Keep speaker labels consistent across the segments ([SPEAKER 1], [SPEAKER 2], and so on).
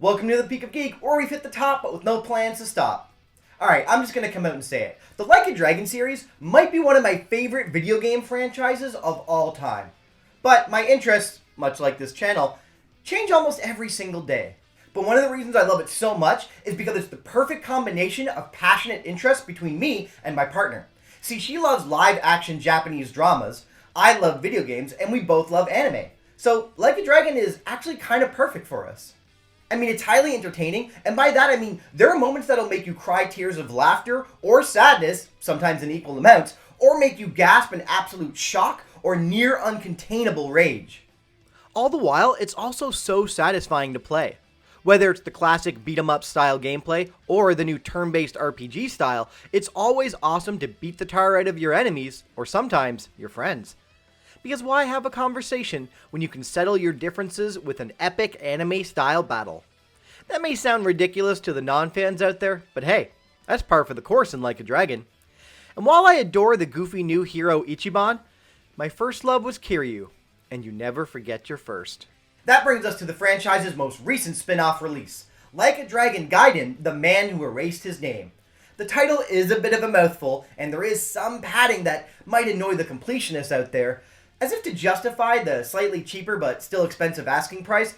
[SPEAKER 1] Welcome to the Peak of Geek, where we've hit the top, but with no plans to stop. Alright, I'm just gonna come out and say it. The Like a Dragon series might be one of my favorite video game franchises of all time. But my interests, much like this channel, change almost every single day. But one of the reasons I love it so much is because it's the perfect combination of passionate interest between me and my partner. See, she loves live-action Japanese dramas, I love video games, and we both love anime. So, Like a Dragon is actually kind of perfect for us. I mean, it's highly entertaining, and by that I mean there are moments that'll make you cry tears of laughter or sadness, sometimes in equal amounts, or make you gasp in absolute shock or near uncontainable rage.
[SPEAKER 2] All the while, it's also so satisfying to play. Whether it's the classic beat-em-up style gameplay or the new turn-based RPG style, it's always awesome to beat the tar out of your enemies, or sometimes your friends. Because why have a conversation when you can settle your differences with an epic anime-style battle? That may sound ridiculous to the non-fans out there, but hey, that's par for the course in Like a Dragon. And while I adore the goofy new hero Ichiban, my first love was Kiryu, and you never forget your first.
[SPEAKER 1] That brings us to the franchise's most recent spin-off release, Like a Dragon Gaiden, The Man Who Erased His Name. The title is a bit of a mouthful, and there is some padding that might annoy the completionists out there. As if to justify the slightly cheaper but still expensive asking price,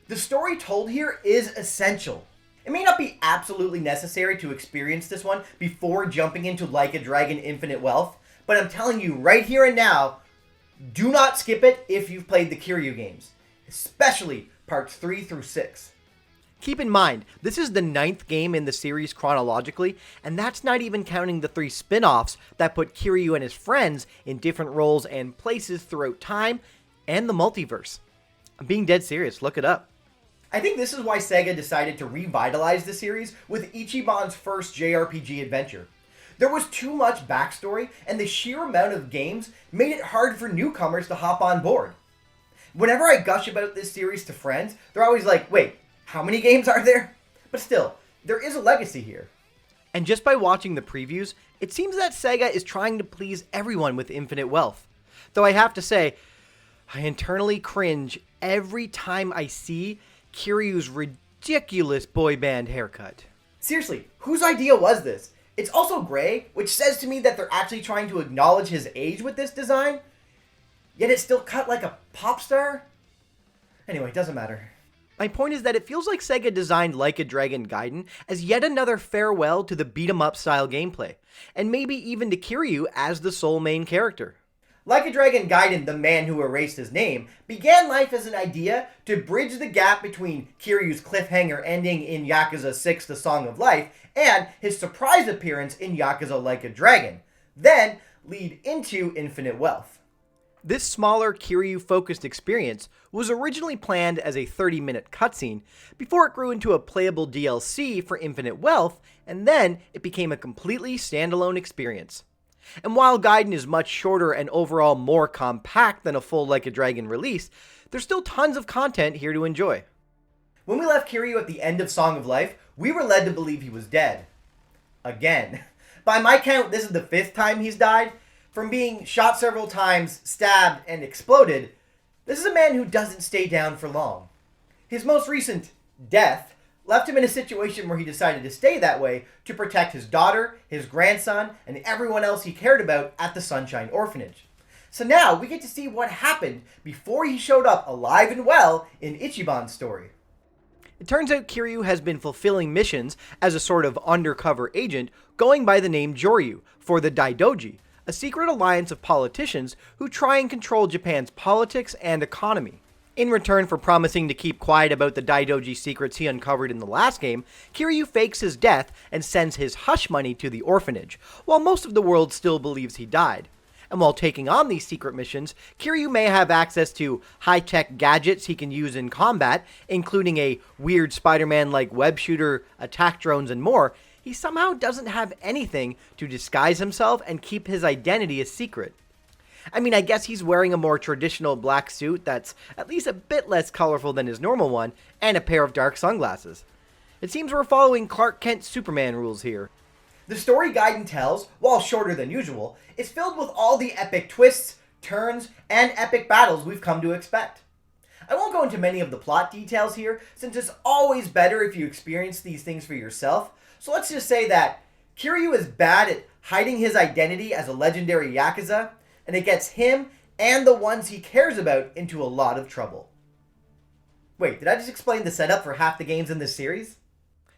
[SPEAKER 1] the story told here is essential. It may not be absolutely necessary to experience this one before jumping into Like a Dragon Infinite Wealth, but I'm telling you right here and now, do not skip it if you've played the Kiryu games, especially parts 3 through 6.
[SPEAKER 2] Keep in mind, this is the 9th game in the series chronologically, and that's not even counting the 3 spin-offs that put Kiryu and his friends in different roles and places throughout time and the multiverse. I'm being dead serious, look it up.
[SPEAKER 1] I think this is why Sega decided to revitalize the series with Ichiban's first JRPG adventure. There was too much backstory, and the sheer amount of games made it hard for newcomers to hop on board. Whenever I gush about this series to friends, they're always like, wait, how many games are there? But still, there is a legacy here.
[SPEAKER 2] And just by watching the previews, it seems that Sega is trying to please everyone with Infinite Wealth. Though I have to say, I internally cringe every time I see Kiryu's ridiculous boy band haircut.
[SPEAKER 1] Seriously, whose idea was this? It's also gray, which says to me that they're actually trying to acknowledge his age with this design. Yet it's still cut like a pop star? Anyway, doesn't matter.
[SPEAKER 2] My point is that it feels like Sega designed Like a Dragon Gaiden as yet another farewell to the beat-em-up style gameplay, and maybe even to Kiryu as the sole main character.
[SPEAKER 1] Like a Dragon Gaiden, The Man Who Erased His Name, began life as an idea to bridge the gap between Kiryu's cliffhanger ending in Yakuza 6 The Song of Life and his surprise appearance in Yakuza Like a Dragon, then lead into Infinite Wealth.
[SPEAKER 2] This smaller Kiryu-focused experience was originally planned as a 30-minute cutscene before it grew into a playable DLC for Infinite Wealth, and then it became a completely standalone experience. And while Gaiden is much shorter and overall more compact than a full Like a Dragon release, there's still tons of content here to enjoy.
[SPEAKER 1] When we left Kiryu at the end of Song of Life, we were led to believe he was dead. Again. By my count, this is the 5th time he's died. From being shot several times, stabbed, and exploded, this is a man who doesn't stay down for long. His most recent death left him in a situation where he decided to stay that way to protect his daughter, his grandson, and everyone else he cared about at the Sunshine Orphanage. So now we get to see what happened before he showed up alive and well in Ichiban's story.
[SPEAKER 2] It turns out Kiryu has been fulfilling missions as a sort of undercover agent going by the name Joryu for the Daidoji, a secret alliance of politicians who try and control Japan's politics and economy. In return for promising to keep quiet about the Daidoji secrets he uncovered in the last game, Kiryu fakes his death and sends his hush money to the orphanage, while most of the world still believes he died. And while taking on these secret missions, Kiryu may have access to high-tech gadgets he can use in combat, including a weird Spider-Man-like web shooter, attack drones, and more. He somehow doesn't have anything to disguise himself and keep his identity a secret. I mean, I guess he's wearing a more traditional black suit that's at least a bit less colorful than his normal one, and a pair of dark sunglasses. It seems we're following Clark Kent Superman rules here.
[SPEAKER 1] The story Gaiden tells, while shorter than usual, is filled with all the epic twists, turns, and epic battles we've come to expect. I won't go into many of the plot details here, since it's always better if you experience these things for yourself. So let's just say that Kiryu is bad at hiding his identity as a legendary Yakuza, and it gets him and the ones he cares about into a lot of trouble. Wait, did I just explain the setup for half the games in this series?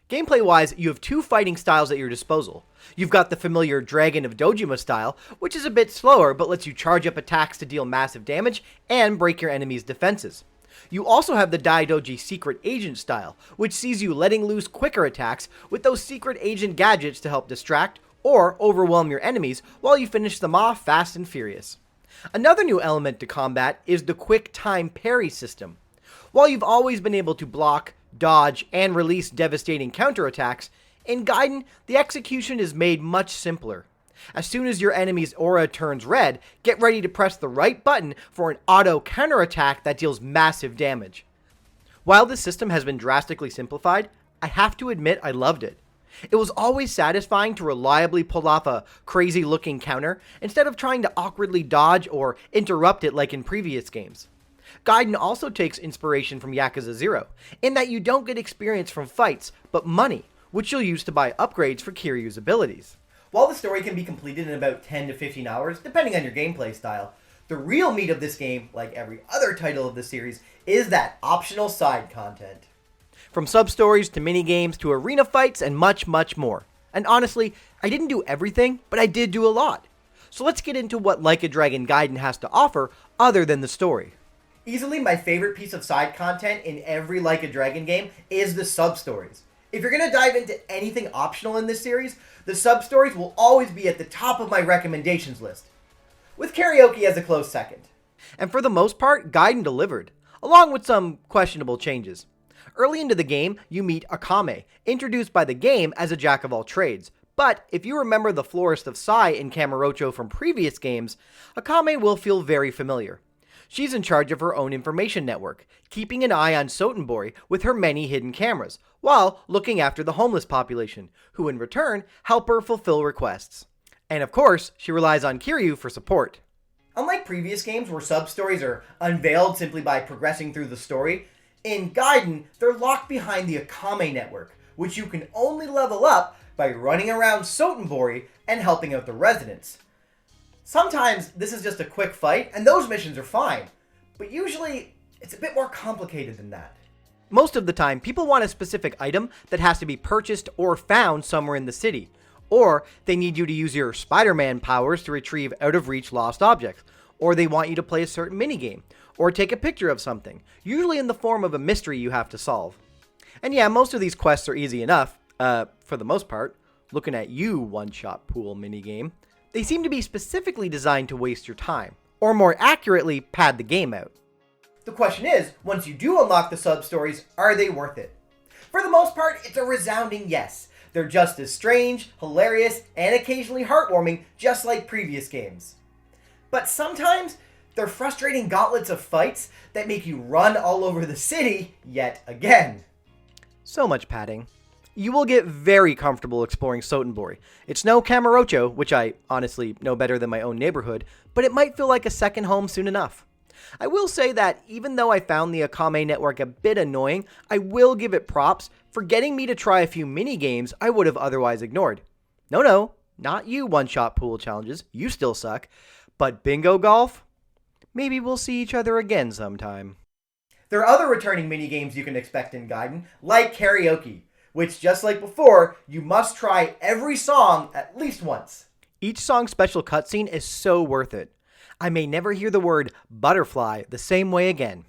[SPEAKER 2] Gameplay-wise, you have two fighting styles at your disposal. You've got the familiar Dragon of Dojima style, which is a bit slower but lets you charge up attacks to deal massive damage and break your enemy's defenses. You also have the Daidoji Secret Agent style, which sees you letting loose quicker attacks with those secret agent gadgets to help distract or overwhelm your enemies while you finish them off fast and furious. Another new element to combat is the quick time parry system. While you've always been able to block, dodge, and release devastating counterattacks, in Gaiden, the execution is made much simpler. As soon as your enemy's aura turns red, get ready to press the right button for an auto counterattack that deals massive damage. While this system has been drastically simplified, I have to admit I loved it. It was always satisfying to reliably pull off a crazy looking counter instead of trying to awkwardly dodge or interrupt it like in previous games. Gaiden also takes inspiration from Yakuza 0, in that you don't get experience from fights, but money, which you'll use to buy upgrades for Kiryu's abilities.
[SPEAKER 1] While the story can be completed in about 10 to 15 hours, depending on your gameplay style, the real meat of this game, like every other title of the series, is that optional side content.
[SPEAKER 2] From sub-stories to mini-games to arena fights and much, much more. And honestly, I didn't do everything, but I did do a lot. So let's get into what Like a Dragon Gaiden has to offer other than the story.
[SPEAKER 1] Easily my favorite piece of side content in every Like a Dragon game is the sub-stories. If you're going to dive into anything optional in this series, the sub-stories will always be at the top of my recommendations list, with karaoke as a close second.
[SPEAKER 2] And for the most part, Gaiden delivered, along with some questionable changes. Early into the game, you meet Akame, introduced by the game as a jack-of-all-trades. But if you remember the Florist of Sai in Kamurocho from previous games, Akame will feel very familiar. She's in charge of her own information network, keeping an eye on Sotenbori with her many hidden cameras, while looking after the homeless population, who in return help her fulfill requests. And of course, she relies on Kiryu for support.
[SPEAKER 1] Unlike previous games where sub-stories are unveiled simply by progressing through the story, in Gaiden, they're locked behind the Akame network, which you can only level up by running around Sotenbori and helping out the residents. Sometimes this is just a quick fight, and those missions are fine, but usually it's a bit more complicated than that.
[SPEAKER 2] Most of the time, people want a specific item that has to be purchased or found somewhere in the city, or they need you to use your Spider-Man powers to retrieve out-of-reach lost objects, or they want you to play a certain minigame, or take a picture of something, usually in the form of a mystery you have to solve. And yeah, most of these quests are easy enough, for the most part. Looking at you, one-shot pool minigame. They seem to be specifically designed to waste your time, or more accurately, pad the game out.
[SPEAKER 1] The question is, once you do unlock the sub-stories, are they worth it? For the most part, it's a resounding yes. They're just as strange, hilarious, and occasionally heartwarming, just like previous games. But sometimes, they're frustrating gauntlets of fights that make you run all over the city yet again.
[SPEAKER 2] So much padding. You will get very comfortable exploring Sotenbori. It's no Kamurocho, which I honestly know better than my own neighborhood, but it might feel like a second home soon enough. I will say that even though I found the Akame network a bit annoying, I will give it props for getting me to try a few mini-games I would have otherwise ignored. No, not you one-shot pool challenges, you still suck. But bingo golf? Maybe we'll see each other again sometime.
[SPEAKER 1] There are other returning mini-games you can expect in Gaiden, like karaoke, which, just like before, you must try every song at least once.
[SPEAKER 2] Each song's special cutscene is so worth it. I may never hear the word butterfly the same way again.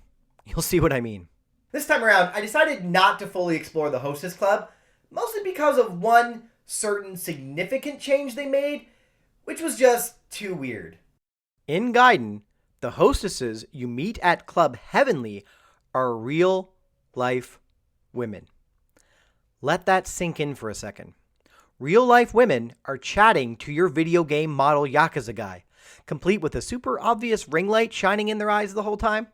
[SPEAKER 2] You'll see what I mean.
[SPEAKER 1] This time around, I decided not to fully explore the Hostess Club, mostly because of one certain significant change they made, which was just too weird.
[SPEAKER 2] In Gaiden, the hostesses you meet at Club Heavenly are real-life women. Let that sink in for a second. Real-life women are chatting to your video game model Yakuza guy, complete with a super obvious ring light shining in their eyes the whole time.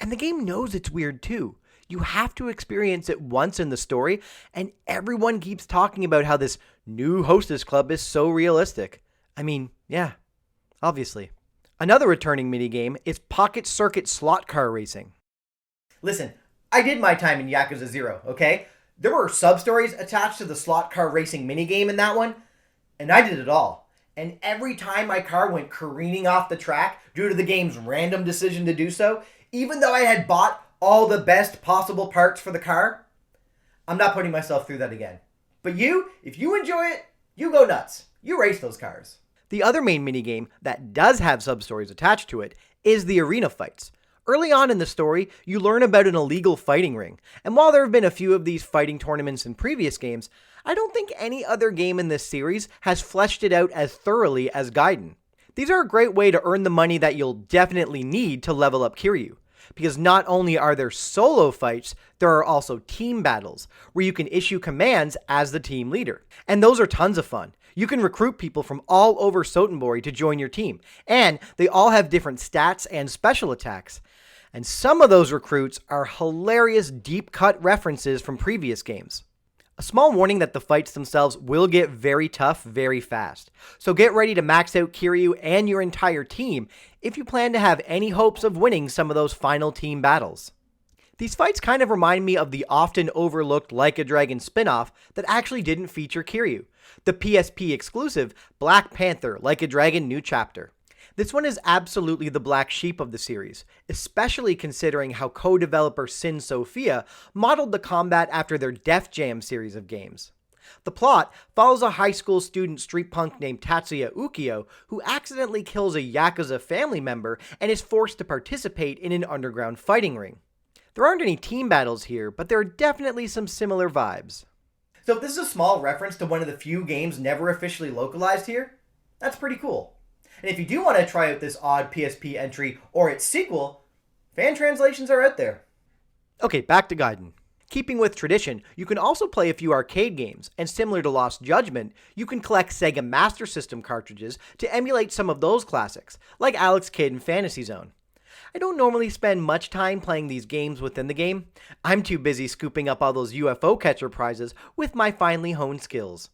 [SPEAKER 2] And the game knows it's weird too. You have to experience it once in the story, and everyone keeps talking about how this new hostess club is so realistic. I mean, yeah, obviously. Another returning minigame is Pocket Circuit Slot Car Racing.
[SPEAKER 1] Listen, I did my time in Yakuza 0, okay? There were sub-stories attached to the slot car racing minigame in that one, and I did it all. And every time my car went careening off the track due to the game's random decision to do so, even though I had bought all the best possible parts for the car, I'm not putting myself through that again. But you, if you enjoy it, you go nuts. You race those cars.
[SPEAKER 2] The other main minigame that does have sub-stories attached to it is the arena fights. Early on in the story, you learn about an illegal fighting ring, and while there have been a few of these fighting tournaments in previous games, I don't think any other game in this series has fleshed it out as thoroughly as Gaiden. These are a great way to earn the money that you'll definitely need to level up Kiryu, because not only are there solo fights, there are also team battles, where you can issue commands as the team leader. And those are tons of fun. You can recruit people from all over Sotenbori to join your team, and they all have different stats and special attacks. And some of those recruits are hilarious deep-cut references from previous games. A small warning that the fights themselves will get very tough very fast, so get ready to max out Kiryu and your entire team if you plan to have any hopes of winning some of those final team battles. These fights kind of remind me of the often overlooked Like a Dragon spin-off that actually didn't feature Kiryu, the PSP exclusive Black Panther Like a Dragon New Chapter. This one is absolutely the black sheep of the series, especially considering how co-developer Sin Sophia modeled the combat after their Def Jam series of games. The plot follows a high school student street punk named Tatsuya Ukiyo who accidentally kills a Yakuza family member and is forced to participate in an underground fighting ring. There aren't any team battles here, but there are definitely some similar vibes.
[SPEAKER 1] So if this is a small reference to one of the few games never officially localized here, that's pretty cool. And if you do want to try out this odd PSP entry or its sequel, fan translations are out there.
[SPEAKER 2] Okay, back to Gaiden. Keeping with tradition, you can also play a few arcade games, and similar to Lost Judgment, you can collect Sega Master System cartridges to emulate some of those classics, like Alex Kidd and Fantasy Zone. I don't normally spend much time playing these games within the game. I'm too busy scooping up all those UFO catcher prizes with my finely honed skills.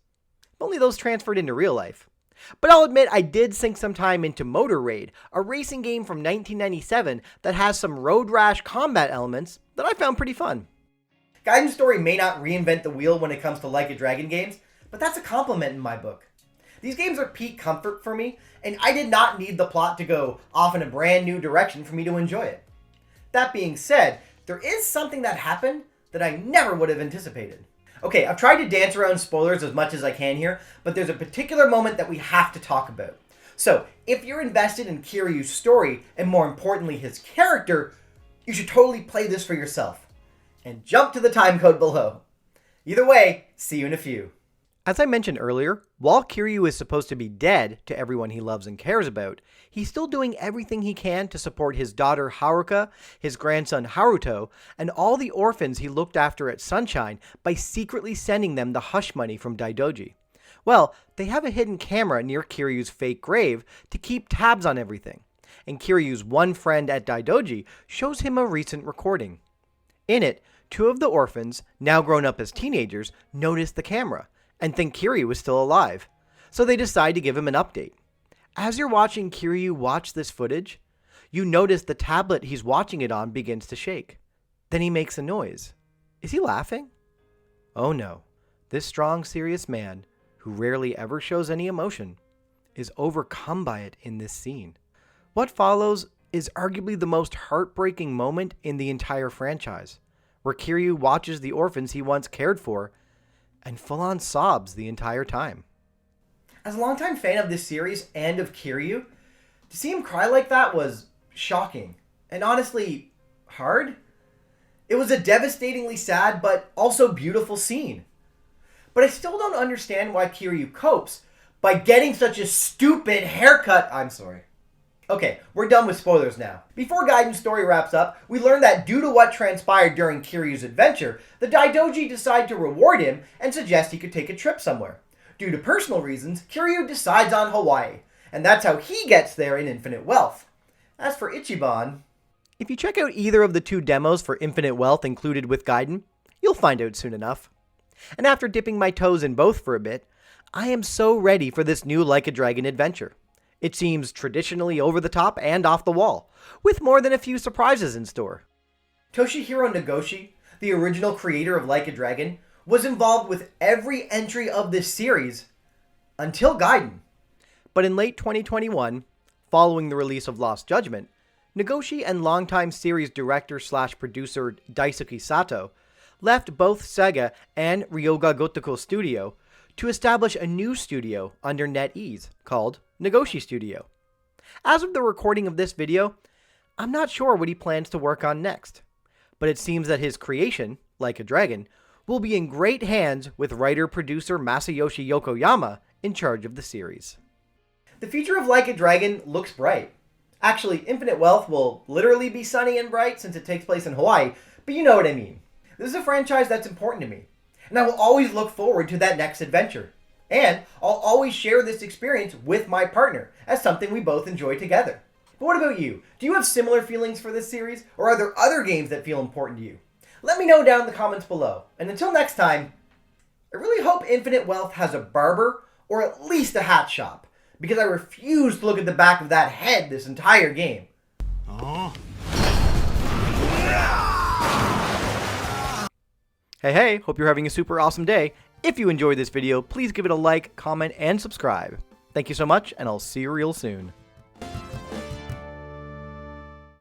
[SPEAKER 2] If only those transferred into real life. But I'll admit I did sink some time into Motor Raid, a racing game from 1997 that has some road rash combat elements that I found pretty fun.
[SPEAKER 1] Gaiden's story may not reinvent the wheel when it comes to Like a Dragon games, but that's a compliment in my book. These games are peak comfort for me, and I did not need the plot to go off in a brand new direction for me to enjoy it. That being said, there is something that happened that I never would have anticipated. Okay, I've tried to dance around spoilers as much as I can here, but there's a particular moment that we have to talk about. So, if you're invested in Kiryu's story, and more importantly his character, you should totally play this for yourself. And jump to the time code below. Either way, see you in a few.
[SPEAKER 2] As I mentioned earlier, while Kiryu is supposed to be dead to everyone he loves and cares about, he's still doing everything he can to support his daughter Haruka, his grandson Haruto, and all the orphans he looked after at Sunshine by secretly sending them the hush money from Daidoji. Well, they have a hidden camera near Kiryu's fake grave to keep tabs on everything, and Kiryu's one friend at Daidoji shows him a recent recording. In it, two of the orphans, now grown up as teenagers, notice the camera and think Kiryu is still alive, so they decide to give him an update. As you're watching Kiryu watch this footage, you notice the tablet he's watching it on begins to shake. Then he makes a noise. Is he laughing? Oh no, this strong, serious man, who rarely ever shows any emotion, is overcome by it in this scene. What follows is arguably the most heartbreaking moment in the entire franchise, where Kiryu watches the orphans he once cared for and full-on sobs the entire time.
[SPEAKER 1] As a longtime fan of this series and of Kiryu, to see him cry like that was shocking and honestly hard. It was a devastatingly sad but also beautiful scene. But I still don't understand why Kiryu copes by getting such a stupid haircut. I'm sorry. Okay, we're done with spoilers now. Before Gaiden's story wraps up, we learn that due to what transpired during Kiryu's adventure, the Daidoji decide to reward him and suggest he could take a trip somewhere. Due to personal reasons, Kiryu decides on Hawaii, and that's how he gets there in Infinite Wealth. As for Ichiban...
[SPEAKER 2] If you check out either of the two demos for Infinite Wealth included with Gaiden, you'll find out soon enough. And after dipping my toes in both for a bit, I am so ready for this new Like a Dragon adventure. It seems traditionally over the top and off the wall, with more than a few surprises in store.
[SPEAKER 1] Toshihiro Nagoshi, the original creator of Like a Dragon, was involved with every entry of this series until Gaiden.
[SPEAKER 2] But in late 2021, following the release of Lost Judgment, Nagoshi and longtime series director/producer Daisuke Sato left both Sega and Ryoga Gotoku Studio to establish a new studio under NetEase called Nagoshi Studio. As of the recording of this video, I'm not sure what he plans to work on next, but it seems that his creation, Like a Dragon, will be in great hands with writer-producer Masayoshi Yokoyama in charge of the series.
[SPEAKER 1] The future of Like a Dragon looks bright. Actually, Infinite Wealth will literally be sunny and bright since it takes place in Hawaii, but you know what I mean. This is a franchise that's important to me, and I will always look forward to that next adventure. And I'll always share this experience with my partner as something we both enjoy together. But what about you? Do you have similar feelings for this series, or are there other games that feel important to you? Let me know down in the comments below. And until next time, I really hope Infinite Wealth has a barber or at least a hat shop, because I refuse to look at the back of that head this entire game.
[SPEAKER 2] Hey, hope you're having a super awesome day. If you enjoyed this video, please give it a like, comment, and subscribe. Thank you so much, and I'll see you real soon.